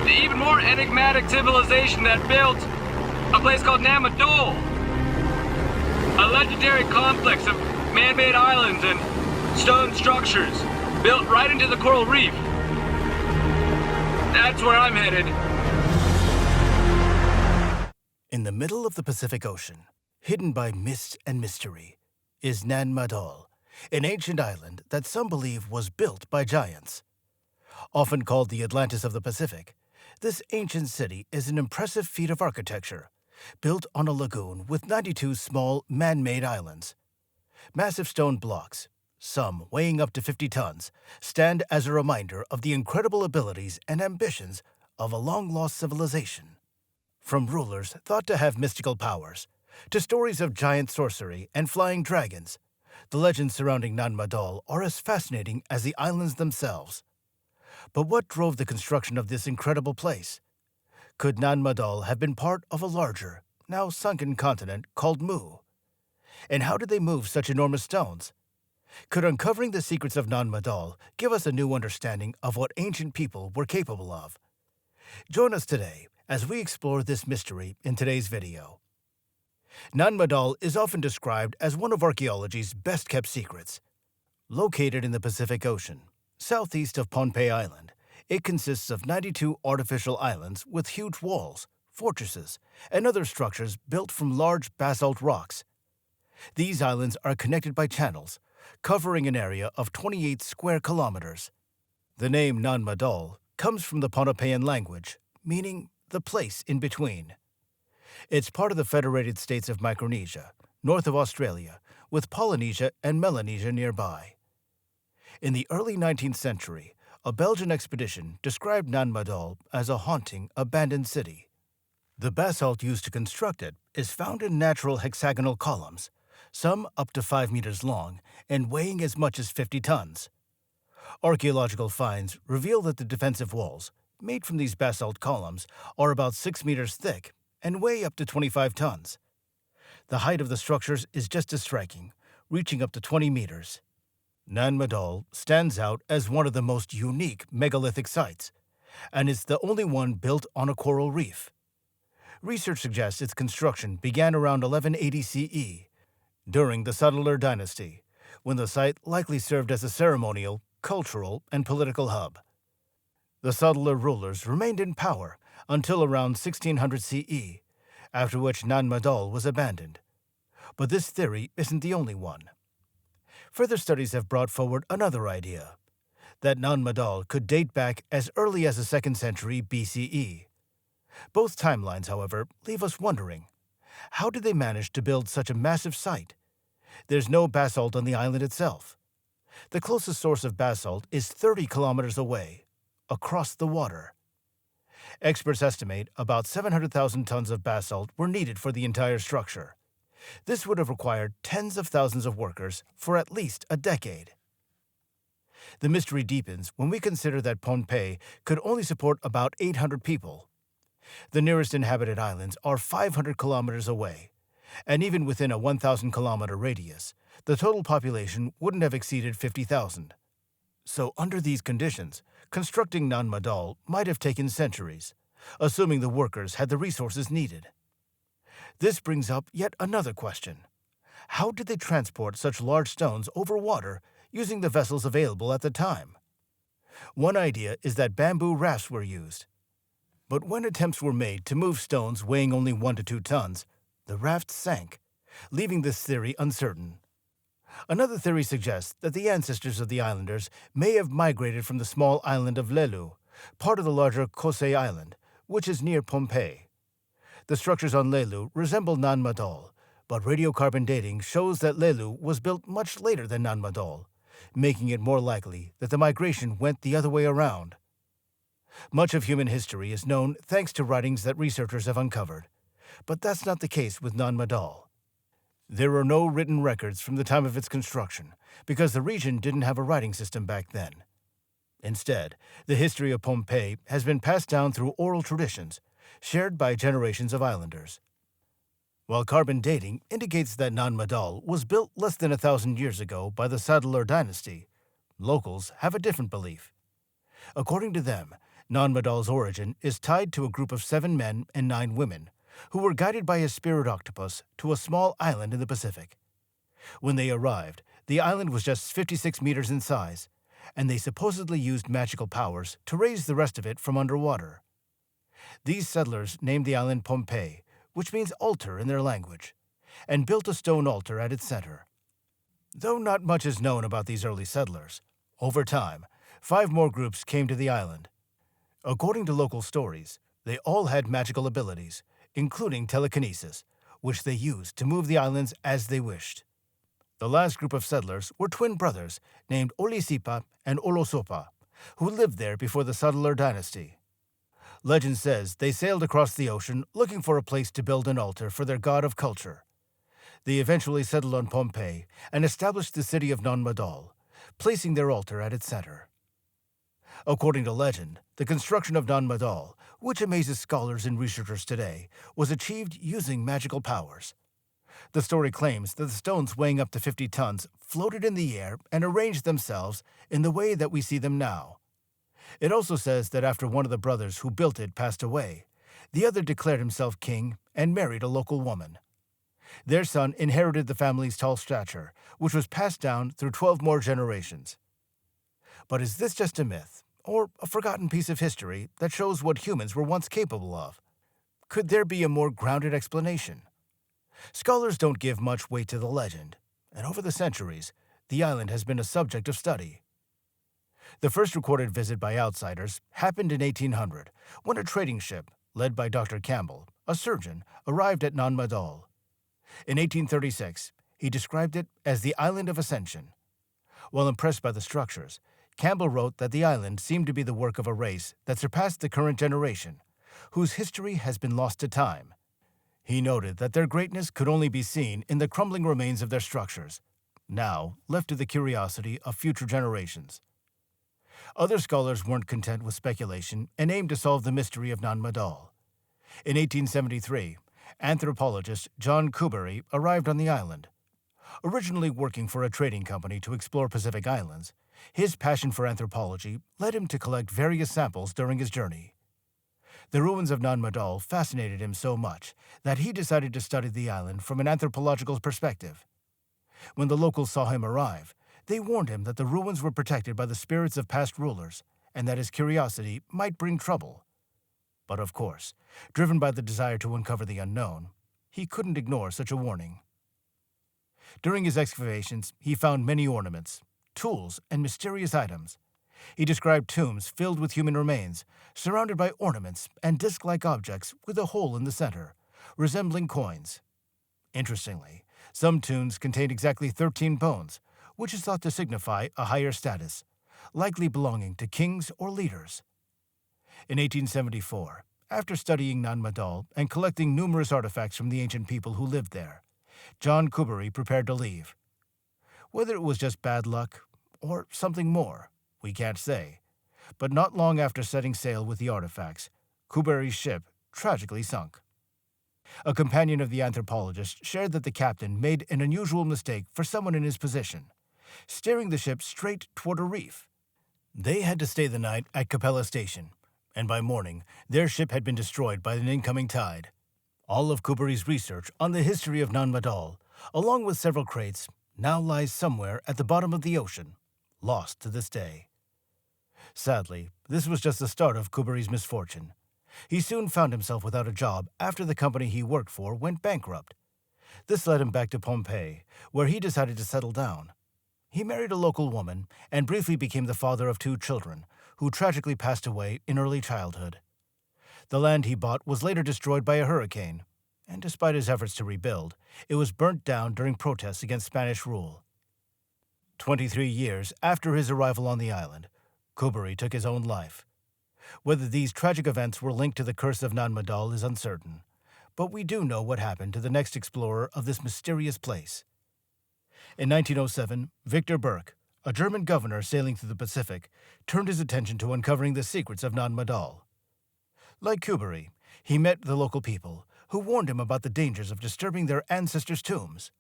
the even more enigmatic civilization that built a place called Nan Madol. A legendary complex of man-made islands and stone structures built right into the coral reef. That's where I'm headed. In the middle of the Pacific Ocean, hidden by mist and mystery, is Nan Madol, an ancient island that some believe was built by giants. Often called the Atlantis of the Pacific, this ancient city is an impressive feat of architecture, built on a lagoon with 92 small man-made islands. Massive stone blocks, some weighing up to 50 tons, stand as a reminder of the incredible abilities and ambitions of a long-lost civilization. From rulers thought to have mystical powers, to stories of giant sorcery and flying dragons, the legends surrounding Nan Madol are as fascinating as the islands themselves. But what drove the construction of this incredible place? Could Nan Madol have been part of a larger, now sunken continent called Mu? And how did they move such enormous stones? Could uncovering the secrets of Nan Madol give us a new understanding of what ancient people were capable of? Join us today as we explore this mystery in today's video. Nan Madol is often described as one of archaeology's best-kept secrets. Located in the Pacific Ocean, southeast of Pohnpei Island, it consists of 92 artificial islands with huge walls, fortresses, and other structures built from large basalt rocks. These islands are connected by channels, covering an area of 28 square kilometers. The name Nan Madol comes from the Pohnpeian language, meaning the place in between. It's part of the Federated States of Micronesia, north of Australia, with Polynesia and Melanesia nearby. In the early 19th century, a Belgian expedition described Nan Madol as a haunting, abandoned city. The basalt used to construct it is found in natural hexagonal columns, some up to 5 meters long and weighing as much as 50 tons. Archaeological finds reveal that the defensive walls, made from these basalt columns, are about 6 meters thick and weigh up to 25 tons. The height of the structures is just as striking, reaching up to 20 meters. Nan Madol stands out as one of the most unique megalithic sites, and is the only one built on a coral reef. Research suggests its construction began around 1180 CE, during the Settler dynasty, when the site likely served as a ceremonial, cultural, and political hub. The Settler rulers remained in power until around 1600 CE, after which Nan Madol was abandoned. But this theory isn't the only one. Further studies have brought forward another idea, that Nan Madol could date back as early as the 2nd century BCE. Both timelines, however, leave us wondering, how did they manage to build such a massive site? There's no basalt on the island itself. The closest source of basalt is 30 kilometers away, across the water. Experts estimate about 700,000 tons of basalt were needed for the entire structure. This would have required tens of thousands of workers for at least a decade. The mystery deepens when we consider that Pohnpei could only support about 800 people. The nearest inhabited islands are 500 kilometers away, and even within a 1,000-kilometer radius, the total population wouldn't have exceeded 50,000. So under these conditions, constructing Nan Madol might have taken centuries, assuming the workers had the resources needed. This brings up yet another question. How did they transport such large stones over water using the vessels available at the time? One idea is that bamboo rafts were used. But when attempts were made to move stones weighing only 1 to 2 tons, the rafts sank, leaving this theory uncertain. Another theory suggests that the ancestors of the islanders may have migrated from the small island of Lelu, part of the larger Kosei Island, which is near Pohnpei. The structures on Lelu resemble Nan Madol, but radiocarbon dating shows that Lelu was built much later than Nan Madol, making it more likely that the migration went the other way around. Much of human history is known thanks to writings that researchers have uncovered, but that's not the case with Nan Madol. There are no written records from the time of its construction, because the region didn't have a writing system back then. Instead, the history of Pohnpei has been passed down through oral traditions, shared by generations of islanders. While carbon dating indicates that Nan Madol was built less than 1,000 years ago by the Settler dynasty, locals have a different belief. According to them, Nan Madol's origin is tied to a group of 7 men and 9 women who were guided by a spirit octopus to a small island in the Pacific. When they arrived, the island was just 56 meters in size, and they supposedly used magical powers to raise the rest of it from underwater. These settlers named the island Pompeii, which means altar in their language, and built a stone altar at its center. Though not much is known about these early settlers, over time, 5 more groups came to the island. According to local stories, they all had magical abilities, including telekinesis, which they used to move the islands as they wished. The last group of settlers were twin brothers named Olisipa and Olosopa, who lived there before the settler dynasty. Legend says they sailed across the ocean looking for a place to build an altar for their god of culture. They eventually settled on Pompeii and established the city of Nan Madol, placing their altar at its center. According to legend, the construction of Nan Madol, which amazes scholars and researchers today, was achieved using magical powers. The story claims that the stones weighing up to 50 tons floated in the air and arranged themselves in the way that we see them now. It also says that after one of the brothers who built it passed away, the other declared himself king and married a local woman. Their son inherited the family's tall stature, which was passed down through 12 more generations. But is this just a myth, or a forgotten piece of history that shows what humans were once capable of? Could there be a more grounded explanation? Scholars don't give much weight to the legend, and over the centuries, the island has been a subject of study. The first recorded visit by outsiders happened in 1800, when a trading ship, led by Dr. Campbell, a surgeon, arrived at Nan Madol. In 1836, he described it as the Island of Ascension. While impressed by the structures, Campbell wrote that the island seemed to be the work of a race that surpassed the current generation, whose history has been lost to time. He noted that their greatness could only be seen in the crumbling remains of their structures, now left to the curiosity of future generations. Other scholars weren't content with speculation and aimed to solve the mystery of Nan Madol. In 1873, anthropologist John Kubery arrived on the island. Originally working for a trading company to explore Pacific islands, his passion for anthropology led him to collect various samples during his journey. The ruins of Nan Madol fascinated him so much that he decided to study the island from an anthropological perspective. When the locals saw him arrive, they warned him that the ruins were protected by the spirits of past rulers and that his curiosity might bring trouble. But of course, driven by the desire to uncover the unknown, he couldn't ignore such a warning. During his excavations, he found many ornaments, tools, and mysterious items. He described tombs filled with human remains, surrounded by ornaments and disc-like objects with a hole in the center, resembling coins. Interestingly, some tombs contained exactly 13 bones, which is thought to signify a higher status, likely belonging to kings or leaders. In 1874, after studying Nan Madol and collecting numerous artifacts from the ancient people who lived there, John Kubery prepared to leave. Whether it was just bad luck or something more, we can't say. But not long after setting sail with the artifacts, Kubery's ship tragically sunk. A companion of the anthropologist shared that the captain made an unusual mistake for someone in his position, steering the ship straight toward a reef. They had to stay the night at Capella Station, and by morning, their ship had been destroyed by an incoming tide. All of Kubery's research on the history of Nan Madol, along with several crates, now lies somewhere at the bottom of the ocean, lost to this day. Sadly, this was just the start of Kubery's misfortune. He soon found himself without a job after the company he worked for went bankrupt. This led him back to Pompeii, where he decided to settle down. He married a local woman and briefly became the father of 2 children, who tragically passed away in early childhood. The land he bought was later destroyed by a hurricane, and despite his efforts to rebuild, it was burnt down during protests against Spanish rule. 23 years after his arrival on the island, Kubery took his own life. Whether these tragic events were linked to the curse of Nan Madol is uncertain, but we do know what happened to the next explorer of this mysterious place. In 1907, Victor Berck, a German governor sailing through the Pacific, turned his attention to uncovering the secrets of Nan Madol. Like Kubery, he met the local people, who warned him about the dangers of disturbing their ancestors' tombs.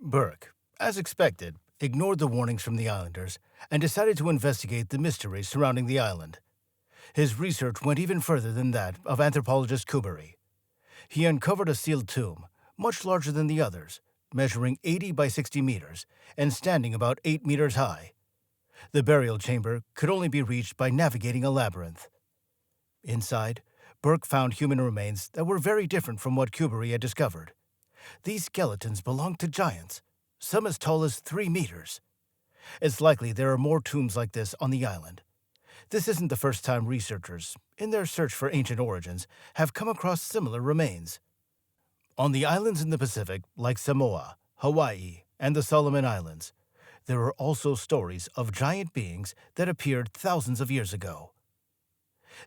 Berck, as expected, ignored the warnings from the islanders and decided to investigate the mysteries surrounding the island. His research went even further than that of anthropologist Kuberi. He uncovered a sealed tomb, much larger than the others, measuring 80 by 60 meters and standing about 8 meters high. The burial chamber could only be reached by navigating a labyrinth. Inside, Burke found human remains that were very different from what Kuberi had discovered. These skeletons belonged to giants, some as tall as 3 meters. It's likely there are more tombs like this on the island. This isn't the first time researchers, in their search for ancient origins, have come across similar remains. On the islands in the Pacific, like Samoa, Hawaii, and the Solomon Islands, there are also stories of giant beings that appeared thousands of years ago.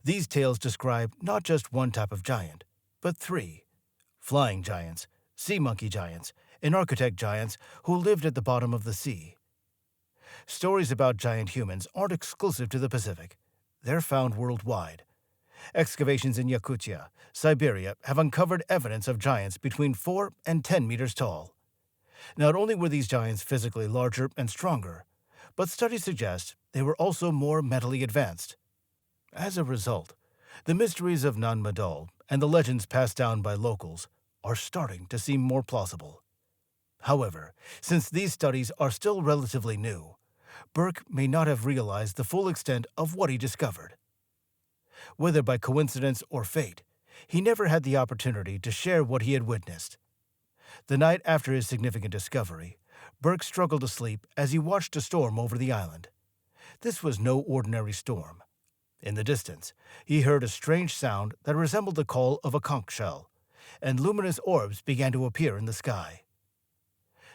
These tales describe not just one type of giant, but 3: flying giants, sea monkey giants, and architect giants who lived at the bottom of the sea. Stories about giant humans aren't exclusive to the Pacific. They're found worldwide. Excavations in Yakutia, Siberia, have uncovered evidence of giants between 4 and 10 meters tall. Not only were these giants physically larger and stronger, but studies suggest they were also more mentally advanced. As a result, the mysteries of Nan Madol and the legends passed down by locals are starting to seem more plausible. However, since these studies are still relatively new, Burke may not have realized the full extent of what he discovered. Whether by coincidence or fate, he never had the opportunity to share what he had witnessed. The night after his significant discovery, Burke struggled to sleep as he watched a storm over the island. This was no ordinary storm. In the distance, he heard a strange sound that resembled the call of a conch shell, and luminous orbs began to appear in the sky.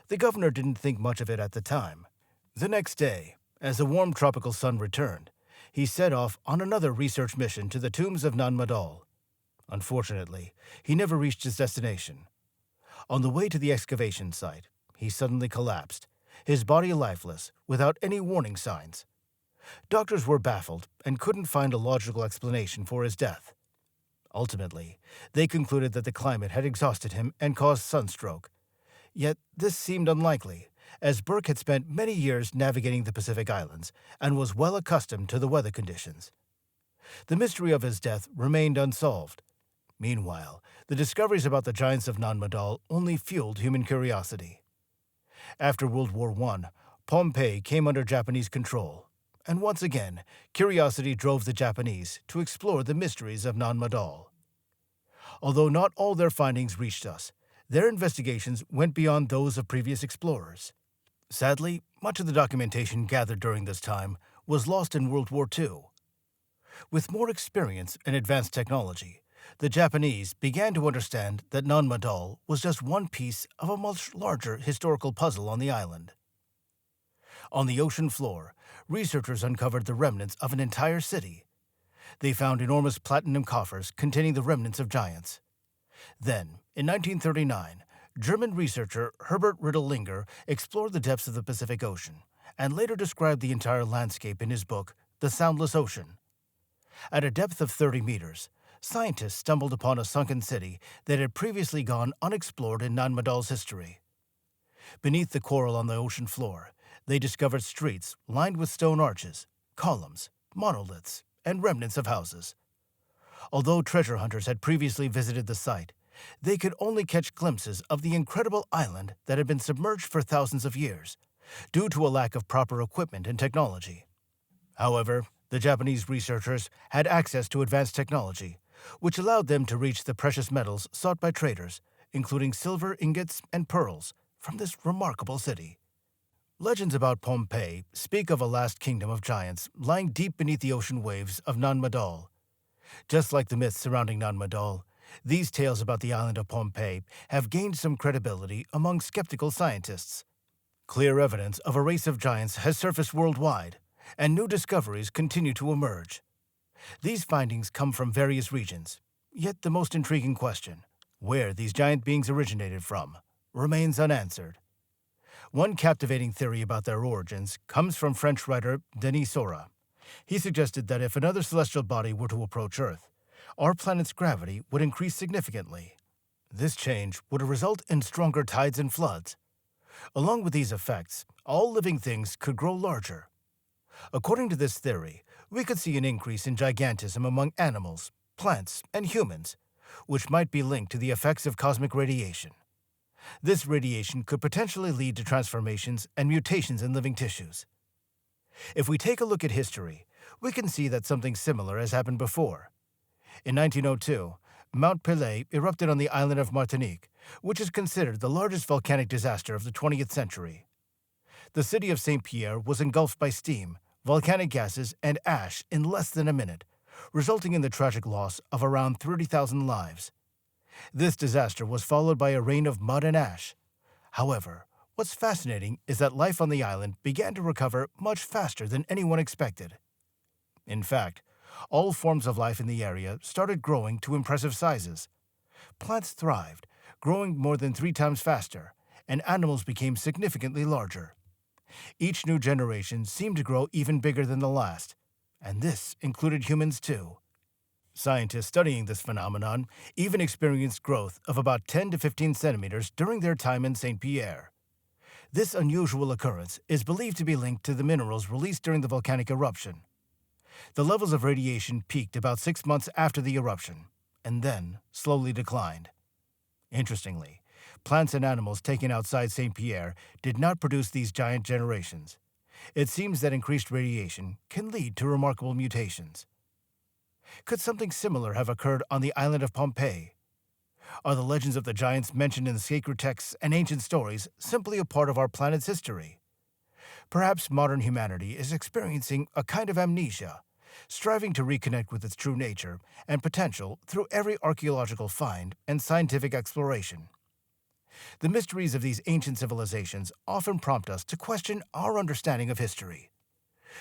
The governor didn't think much of it at the time. The next day, as the warm tropical sun returned, he set off on another research mission to the tombs of Nan Madol. Unfortunately, he never reached his destination. On the way to the excavation site, he suddenly collapsed, his body lifeless, without any warning signs. Doctors were baffled and couldn't find a logical explanation for his death. Ultimately, they concluded that the climate had exhausted him and caused sunstroke. Yet this seemed unlikely, as Burke had spent many years navigating the Pacific Islands and was well accustomed to the weather conditions. The mystery of his death remained unsolved. Meanwhile, the discoveries about the giants of Nan Madol only fueled human curiosity. After World War I, Pompeii came under Japanese control, and once again, curiosity drove the Japanese to explore the mysteries of Nan Madol. Although not all their findings reached us, their investigations went beyond those of previous explorers. Sadly, much of the documentation gathered during this time was lost in World War II. With more experience and advanced technology, the Japanese began to understand that Nan Madol was just one piece of a much larger historical puzzle on the island. On the ocean floor, researchers uncovered the remnants of an entire city. They found enormous platinum coffers containing the remnants of giants. Then, in 1939, German researcher Herbert Riddle-Linger explored the depths of the Pacific Ocean and later described the entire landscape in his book, The Soundless Ocean. At a depth of 30 meters, scientists stumbled upon a sunken city that had previously gone unexplored in Nan Madol's history. Beneath the coral on the ocean floor, they discovered streets lined with stone arches, columns, monoliths, and remnants of houses. Although treasure hunters had previously visited the site, they could only catch glimpses of the incredible island that had been submerged for thousands of years, due to a lack of proper equipment and technology. However, the Japanese researchers had access to advanced technology, which allowed them to reach the precious metals sought by traders, including silver ingots and pearls, from this remarkable city. Legends about Pompeii speak of a last kingdom of giants lying deep beneath the ocean waves of Nan Madol. Just like the myths surrounding Nan Madol, these tales about the island of Pompeii have gained some credibility among skeptical scientists. Clear evidence of a race of giants has surfaced worldwide, and new discoveries continue to emerge. These findings come from various regions, yet the most intriguing question, where these giant beings originated from, remains unanswered. One captivating theory about their origins comes from French writer Denis Sora. He suggested that if another celestial body were to approach Earth, our planet's gravity would increase significantly. This change would result in stronger tides and floods. Along with these effects, all living things could grow larger. According to this theory, we could see an increase in gigantism among animals, plants, and humans, which might be linked to the effects of cosmic radiation. This radiation could potentially lead to transformations and mutations in living tissues. If we take a look at history, we can see that something similar has happened before. In 1902, Mount Pelée erupted on the island of Martinique, which is considered the largest volcanic disaster of the 20th century. The city of Saint-Pierre was engulfed by steam, volcanic gases, and ash in less than a minute, resulting in the tragic loss of around 30,000 lives. This disaster was followed by a rain of mud and ash. However, what's fascinating is that life on the island began to recover much faster than anyone expected. In fact, all forms of life in the area started growing to impressive sizes. Plants thrived, growing more than 3 times faster, and animals became significantly larger. Each new generation seemed to grow even bigger than the last, and this included humans too. Scientists studying this phenomenon even experienced growth of about 10 to 15 centimeters during their time in Saint-Pierre. This unusual occurrence is believed to be linked to the minerals released during the volcanic eruption. The levels of radiation peaked about 6 months after the eruption, and then slowly declined. Interestingly, plants and animals taken outside Saint-Pierre did not produce these giant generations. It seems that increased radiation can lead to remarkable mutations. Could something similar have occurred on the island of Pompeii? Are the legends of the giants mentioned in the sacred texts and ancient stories simply a part of our planet's history? Perhaps modern humanity is experiencing a kind of amnesia, striving to reconnect with its true nature and potential through every archaeological find and scientific exploration. The mysteries of these ancient civilizations often prompt us to question our understanding of history.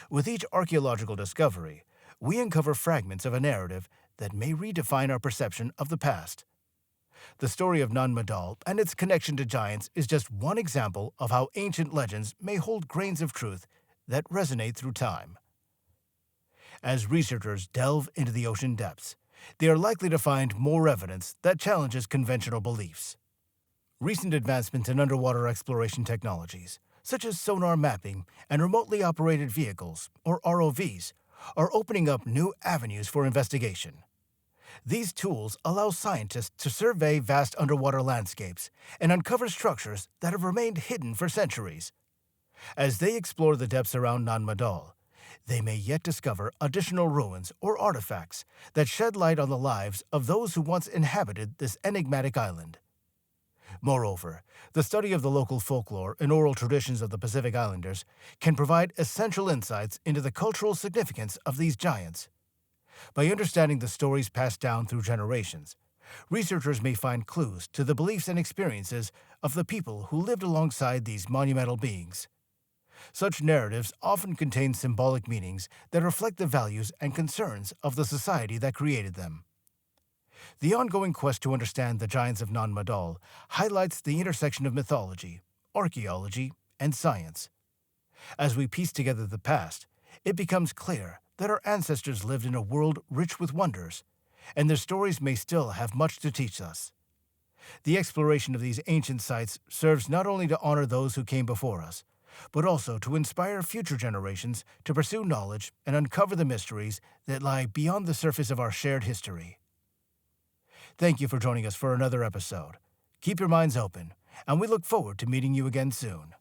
With each archaeological discovery, we uncover fragments of a narrative that may redefine our perception of the past. The story of Nan Madol and its connection to giants is just one example of how ancient legends may hold grains of truth that resonate through time. As researchers delve into the ocean depths, they are likely to find more evidence that challenges conventional beliefs. Recent advancements in underwater exploration technologies, such as sonar mapping and remotely operated vehicles, or ROVs, are opening up new avenues for investigation. These tools allow scientists to survey vast underwater landscapes and uncover structures that have remained hidden for centuries. As they explore the depths around Nan Madol, they may yet discover additional ruins or artifacts that shed light on the lives of those who once inhabited this enigmatic island. Moreover, the study of the local folklore and oral traditions of the Pacific Islanders can provide essential insights into the cultural significance of these giants. By understanding the stories passed down through generations, researchers may find clues to the beliefs and experiences of the people who lived alongside these monumental beings. Such narratives often contain symbolic meanings that reflect the values and concerns of the society that created them. The ongoing quest to understand the giants of Nan Madol highlights the intersection of mythology, archaeology, and science. As we piece together the past, it becomes clear that our ancestors lived in a world rich with wonders, and their stories may still have much to teach us. The exploration of these ancient sites serves not only to honor those who came before us, but also to inspire future generations to pursue knowledge and uncover the mysteries that lie beyond the surface of our shared history. Thank you for joining us for another episode. Keep your minds open, and we look forward to meeting you again soon.